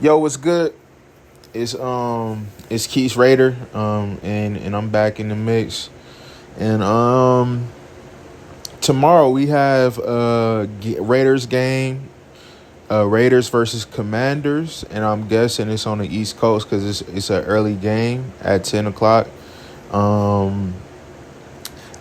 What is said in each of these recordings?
Yo, what's good? It's Keith Rader, and I'm back in the mix. And tomorrow we have Raiders game, Raiders versus Commanders, and I'm guessing it's on the East Coast because it's an early game at 10 o'clock. Um,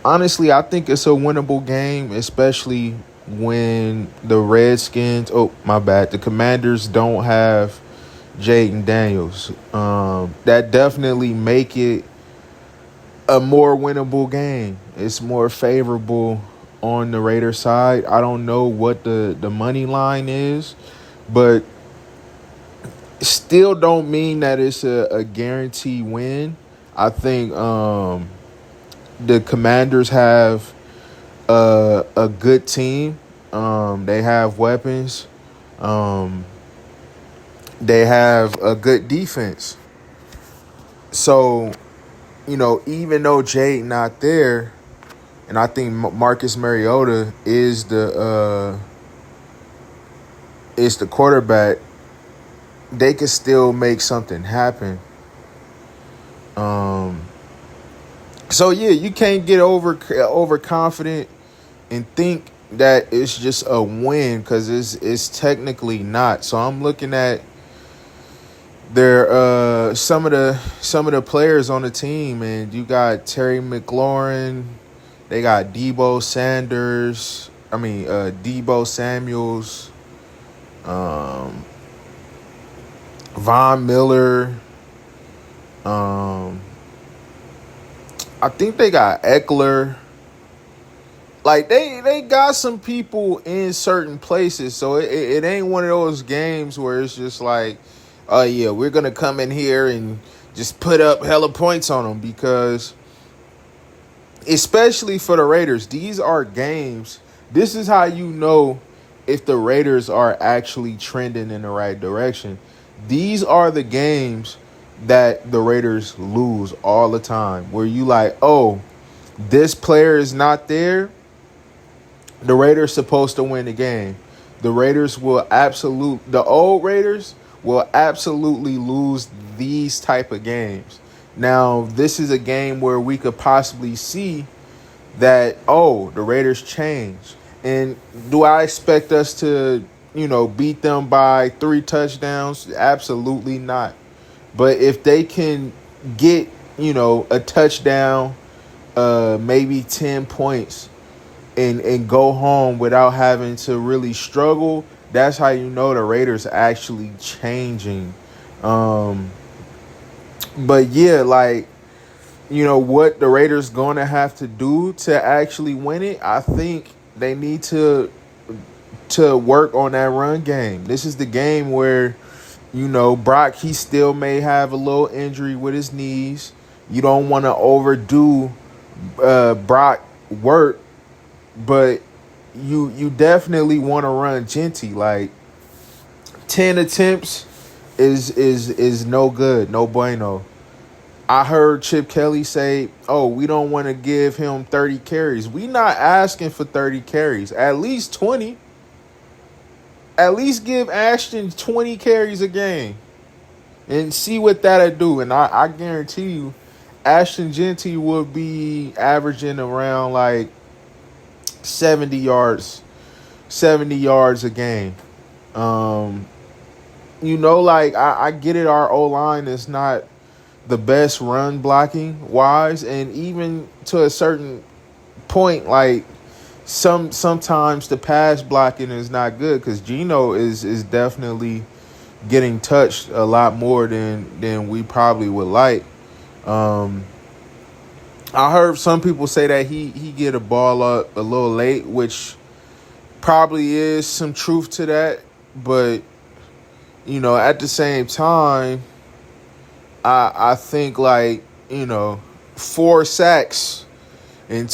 Honestly, I think it's a winnable game, especially when the Redskins. Oh, my bad. The Commanders don't have Jaden Daniels. That definitely make it a more winnable game. It's more favorable on the Raiders side. I don't know what the money line is, but still don't mean that it's a guarantee win. I think the Commanders have a good team. They have weapons. Um, they have a good defense. So, even though Jade not there, and I think Marcus Mariota is the quarterback, they could still make something happen. Um, so yeah, you can't get overconfident and think that it's just a win because it's technically not. So I'm looking at their some of the players on the team, and you got Terry McLaurin, they got Debo Samuels, um, Von Miller. I think they got Eckler. Like they got some people in certain places, so it ain't one of those games where it's just like, oh yeah, we're gonna come in here and just put up hella points on them, because especially for the Raiders, these are games. This is how you know if the Raiders are actually trending in the right direction. These are the games that the Raiders lose all the time, where you like, oh, this player is not there. The Raiders supposed to win the game. The old Raiders will absolutely lose these type of games. Now, this is a game where we could possibly see that, oh, the Raiders change. And do I expect us to, beat them by 3 touchdowns? Absolutely not. But if they can get, a touchdown, maybe 10 points, and go home without having to really struggle, that's how you know the Raiders actually changing. But yeah, like, what the Raiders going to have to do to actually win it, I think they need to work on that run game. This is the game where, Brock, he still may have a little injury with his knees. You don't want to overdo Brock work, but you definitely want to run Jeanty. Like, 10 attempts is no good, no bueno. I heard Chip Kelly say, oh, we don't want to give him 30 carries. We not asking for 30 carries. At least 20. At least give Ashton 20 carries a game and see what that'll do. And I guarantee you, Ashton Jeanty would be averaging around like 70 yards a game. Like, I get it. Our O-line is not the best run blocking wise, and even to a certain point, like, sometimes the pass blocking is not good, because Geno is definitely getting touched a lot more than we probably would like. I heard some people say that he get a ball up a little late, which probably is some truth to that, but at the same time, I think, like, 4 sacks in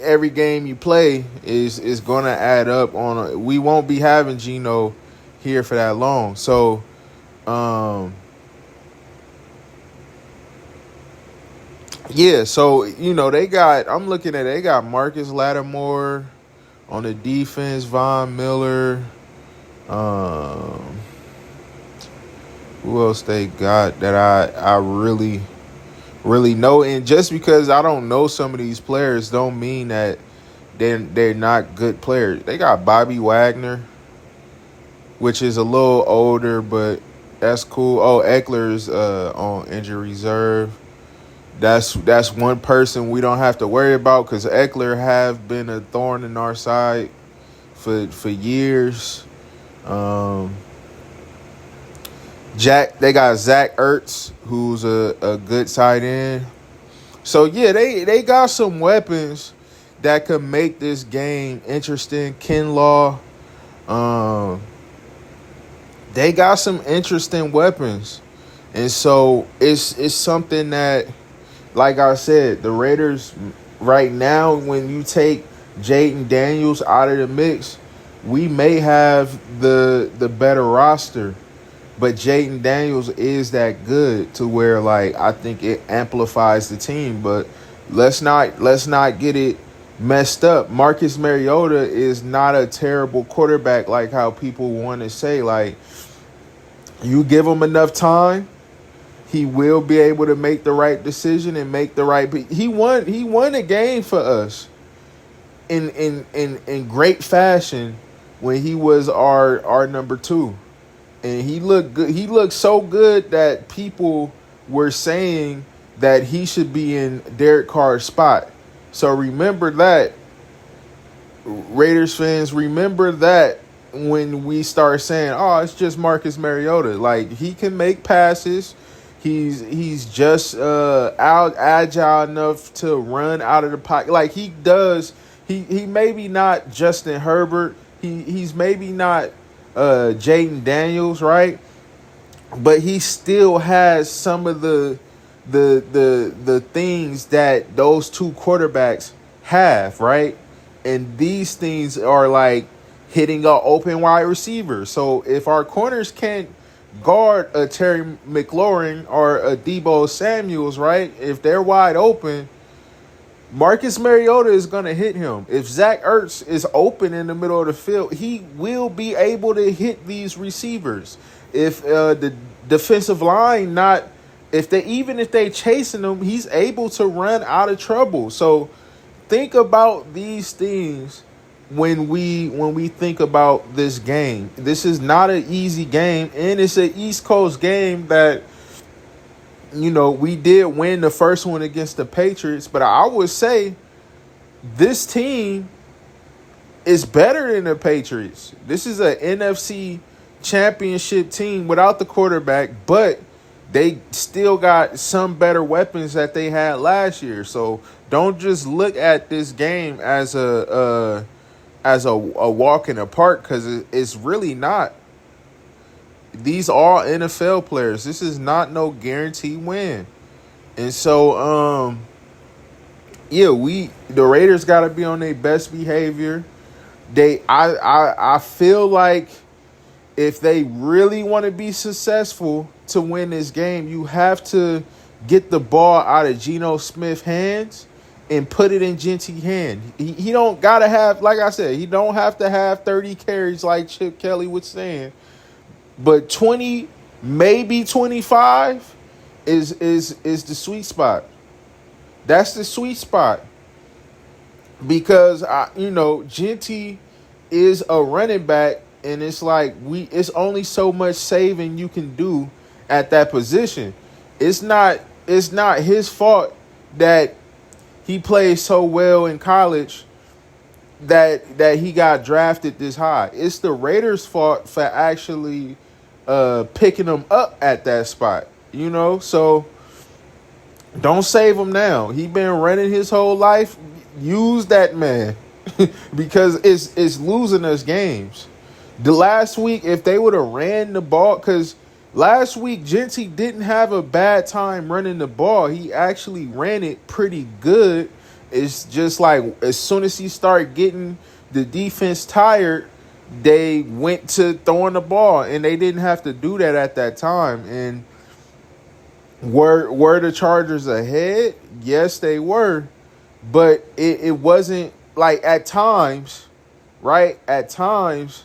every game you play is going to add up we won't be having Geno here for that long. So, yeah, so, they got Marcus Lattimore on the defense, Von Miller, Who else they got that I really know? And just because I don't know some of these players, don't mean that they're not good players. They got Bobby Wagner, which is a little older, but that's cool. Oh, Eckler's on injury reserve. That's one person we don't have to worry about because Eckler have been a thorn in our side for years. Um, they got Zach Ertz, who's a good tight end. So yeah, they got some weapons that could make this game interesting. Kinlaw, um, they got some interesting weapons, and so it's something that, like I said, the Raiders right now, when you take Jaden Daniels out of the mix, we may have the better roster. But Jaden Daniels is that good to where, like, I think it amplifies the team. But let's not get it messed up. Marcus Mariota is not a terrible quarterback like how people want to say. Like, you give him enough time, he will be able to make the right decision and make the right. He won a game for us in great fashion when he was our number two. And he looked good. He looked so good that people were saying that he should be in Derek Carr's spot. So remember that, Raiders fans. Remember that when we start saying, "Oh, it's just Marcus Mariota." Like, he can make passes. He's just out agile enough to run out of the pocket. Like he does. He maybe not Justin Herbert. He's maybe not Jaden Daniels, right? But he still has some of the things that those two quarterbacks have, right? And these things are like hitting an open wide receiver. So if our corners can't guard a Terry McLaurin or a Deebo Samuels, right? If they're wide open, Marcus Mariota is going to hit him. If Zach Ertz is open in the middle of the field, he will be able to hit these receivers. If the defensive line if they chasing him, he's able to run out of trouble. So think about these things when we think about this game. This is not an easy game, and it's an East Coast game that, we did win the first one against the Patriots, but I would say this team is better than the Patriots. This is an NFC championship team without the quarterback, but they still got some better weapons that they had last year. So don't just look at this game as a walk in the park, because it's really not. These are NFL players. This is not no guaranteed win. And so, the Raiders got to be on their best behavior. I feel like if they really want to be successful to win this game, you have to get the ball out of Geno Smith's hands and put it in Jeanty's hand. He don't got to have, like I said, he don't have to have 30 carries like Chip Kelly was saying. But 20, maybe 25 is the sweet spot. That's the sweet spot. Because Jeanty is a running back, and it's like it's only so much saving you can do at that position. It's not his fault that he played so well in college that he got drafted this high. It's the Raiders' fault for actually picking him up at that spot, So don't save him now. He been running his whole life. Use that man because it's losing us games. The last week, if they would have ran the ball, because last week Jeanty didn't have a bad time running the ball. He actually ran it pretty good. It's just like as soon as he started getting the defense tired, they went to throwing the ball, and they didn't have to do that at that time. And were the Chargers ahead? Yes, they were. But it wasn't like at times, right? At times,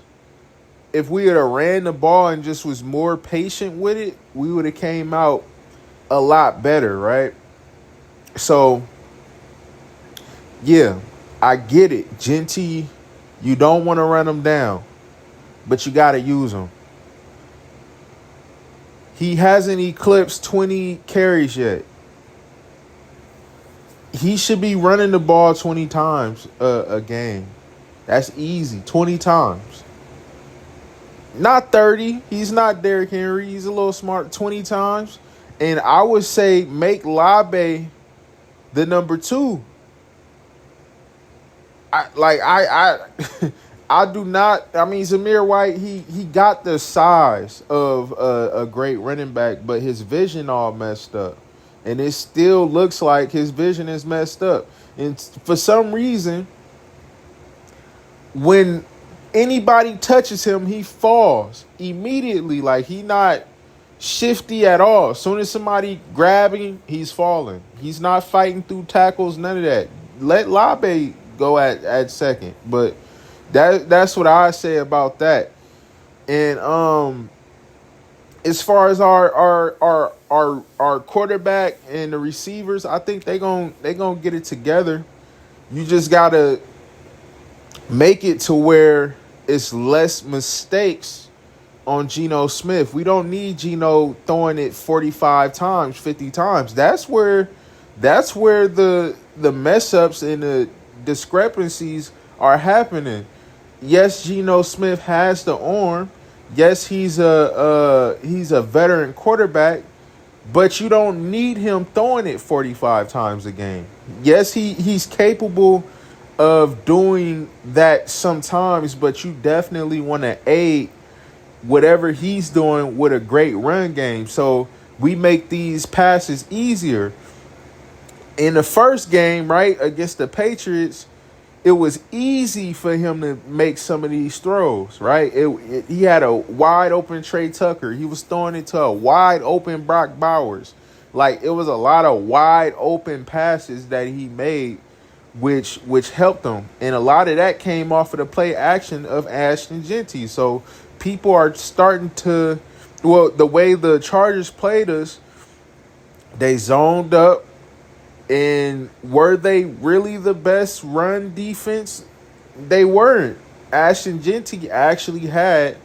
if we had ran the ball and just was more patient with it, we would have came out a lot better, right? So, yeah, I get it. Jeanty, you don't want to run him down, but you got to use him. He hasn't eclipsed 20 carries yet. He should be running the ball 20 times a game. That's easy. 20 times. Not 30. He's not Derrick Henry. He's a little smart. 20 times. And I would say make Labe the number 2. I I do not. I mean, Zamir White, he got the size of a great running back, but his vision all messed up. And it still looks like his vision is messed up. And for some reason, when anybody touches him, he falls immediately. Like, he not shifty at all. As soon as somebody grab him, he's falling. He's not fighting through tackles, none of that. Let Labe go at second. But that's what I say about that. And as far as our quarterback and the receivers, I think they gonna get it together. You just gotta make it to where it's less mistakes on Geno Smith. We don't need Geno throwing it 45 times, 50 times. That's where the mess ups and the discrepancies are happening. Yes, Geno Smith has the arm. Yes, he's a veteran quarterback, but you don't need him throwing it 45 times a game. Yes, he's capable of doing that sometimes, but you definitely want to aid whatever he's doing with a great run game. So we make these passes easier. In the first game, right, against the Patriots, it was easy for him to make some of these throws, right? He had a wide open Trey Tucker. He was throwing it to a wide open Brock Bowers. Like, it was a lot of wide open passes that he made, which helped him. And a lot of that came off of the play action of Ashton Jeanty. So people are starting to, well, the way the Chargers played us, they zoned up. And were they really the best run defense? They weren't. Ashton Jeanty actually had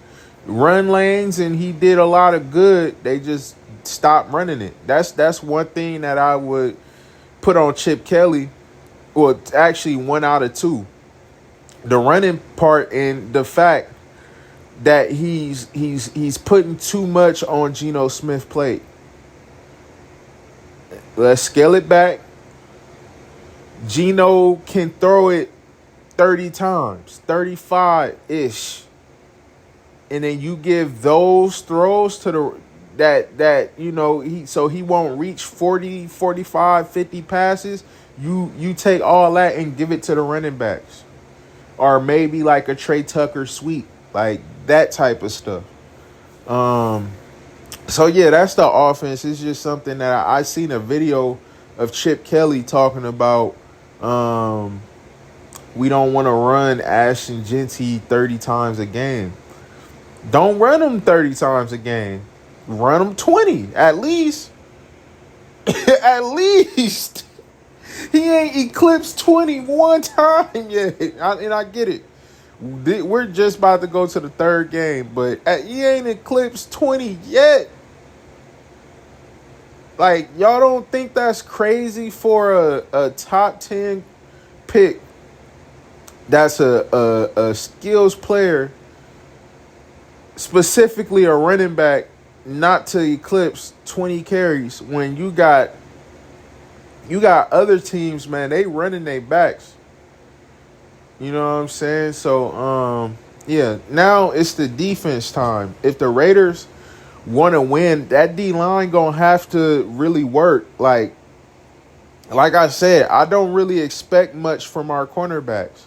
run lanes, and he did a lot of good. They just stopped running it. That's one thing that I would put on Chip Kelly. Well, actually 1 out of 2. The running part and the fact that he's putting too much on Geno Smith plate. Let's scale it back. Geno can throw it 30 times, 35-ish. And then you give those throws to that you know, he won't reach 40, 45, 50 passes. You take all that and give it to the running backs. Or maybe like a Trey Tucker sweep, like that type of stuff. So yeah, that's the offense. It's just something that I seen a video of Chip Kelly talking about. We don't want to run Ashton Jeanty 30 times a game. Don't run him 30 times a game. Run him 20 at least. At least. He ain't eclipsed 21 time yet. And I get it. We're just about to go to the third game, but he ain't eclipsed 20 yet. Like, y'all don't think that's crazy for a top 10 pick that's a skills player, specifically a running back, not to eclipse 20 carries when you got other teams, man, they running their backs. You know what I'm saying? So, yeah, now it's the defense time. If the Raiders want to win, that D-line going to have to really work. Like I said, I don't really expect much from our cornerbacks.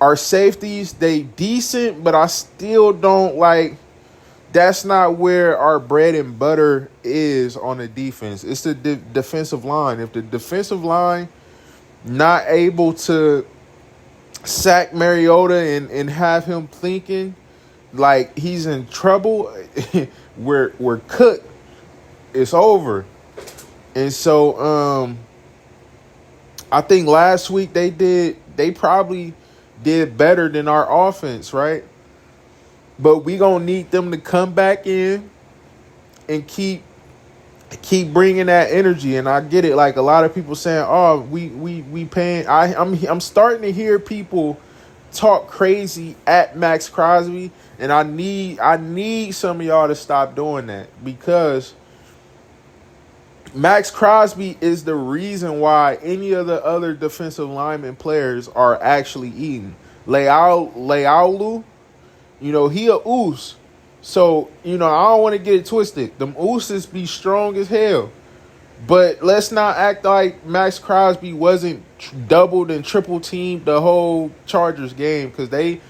Our safeties, they decent, but I still don't like. That's not where our bread and butter is on the defense. It's the defensive line. If the defensive line not able to sack Mariota and have him thinking like he's in trouble, we're cooked. It's over. And so I think last week they probably did better than our offense, right? But we gonna need them to come back in and keep bringing that energy. And I get it. Like a lot of people saying, "Oh, we paying." I'm starting to hear people talk crazy at Max Crosby, and I need some of y'all to stop doing that, because Max Crosby is the reason why any of the other defensive lineman players are actually eating. Leaulu, he a oos. So, I don't want to get it twisted. Them ooses be strong as hell. But let's not act like Max Crosby wasn't doubled and triple teamed the whole Chargers game, because they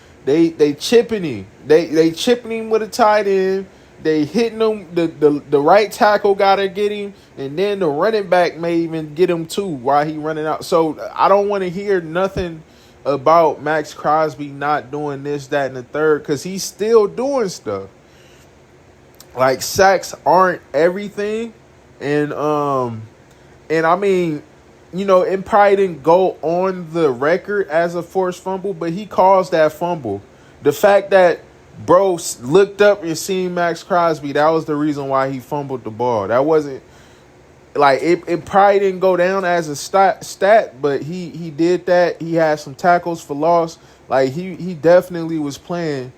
chipping him. They chipping him with a tight end. They hitting him. The right tackle got to get him, and then the running back may even get him too while he running out. So I don't want to hear nothing about Max Crosby not doing this, that, and the third, because he's still doing stuff. Like, sacks aren't everything. And I mean, it probably didn't go on the record as a forced fumble, but he caused that fumble. The fact that bro looked up and seen Max Crosby, that was the reason why he fumbled the ball. That wasn't like it probably didn't go down as a stat, but he did that. He had some tackles for loss. Like he definitely was playing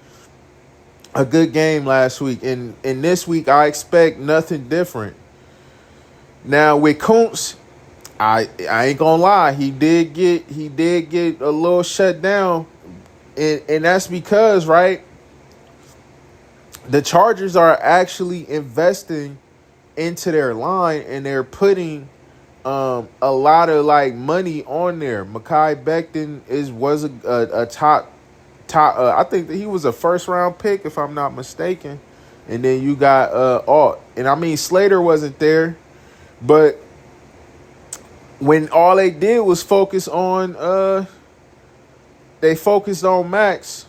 a good game last week, and this week I expect nothing different. Now with Kuntz, I ain't gonna lie, he did get a little shut down, and that's because, right, the Chargers are actually investing into their line, and they're putting a lot of like money on there. Mekhi Becton was a top. I think that he was a first round pick, if I'm not mistaken. And then you got Alt, and I mean Slater wasn't there, but when all they did was focus on they focused on Max.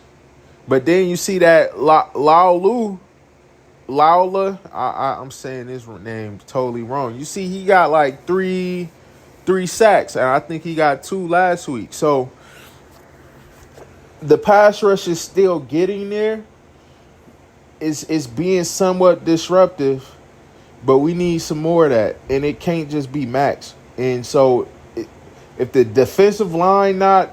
But then you see that Laula, I'm saying his name totally wrong. You see he got like three sacks, and I think he got 2 last week. So the pass rush is still getting there. It's being somewhat disruptive, but we need some more of that, and it can't just be Max. And so if the defensive line not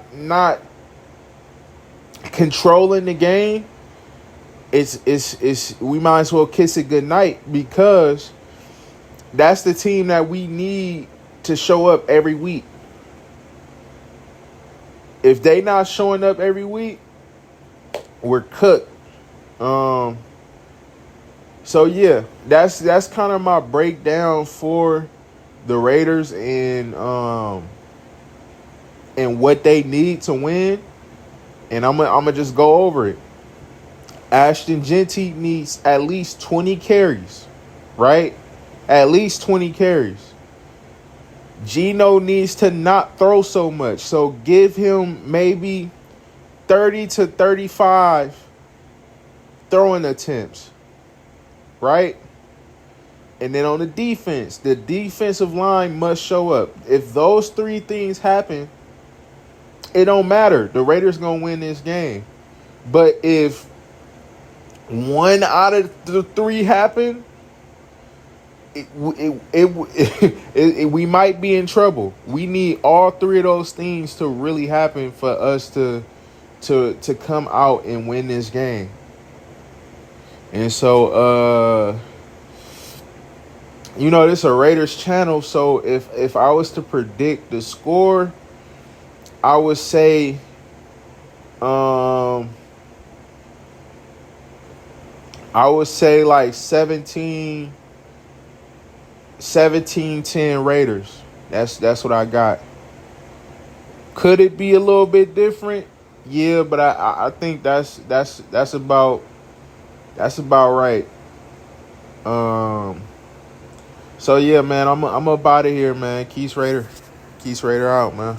controlling the game, it's we might as well kiss it goodnight, because that's the team that we need to show up every week. If they not showing up every week, we're cooked. So yeah, that's kind of my breakdown for the Raiders and what they need to win. And I'm gonna just go over it. Ashton Jeanty needs at least 20 carries, right? At least 20 carries. Geno needs to not throw so much. So give him maybe 30 to 35 throwing attempts, right? And then on the defensive line must show up. If those 3 things happen, it don't matter. The Raiders going to win this game. But if 1 out of the 3 happen, we might be in trouble. We need all 3 of those things to really happen for us to come out and win this game. And so this is a Raiders channel, so if I was to predict the score, I would say like 17-10 Raiders. That's what I got. Could it be a little bit different? Yeah, but I think that's about right. So yeah, man, I'm up out of here, man. Keith Raider out, man.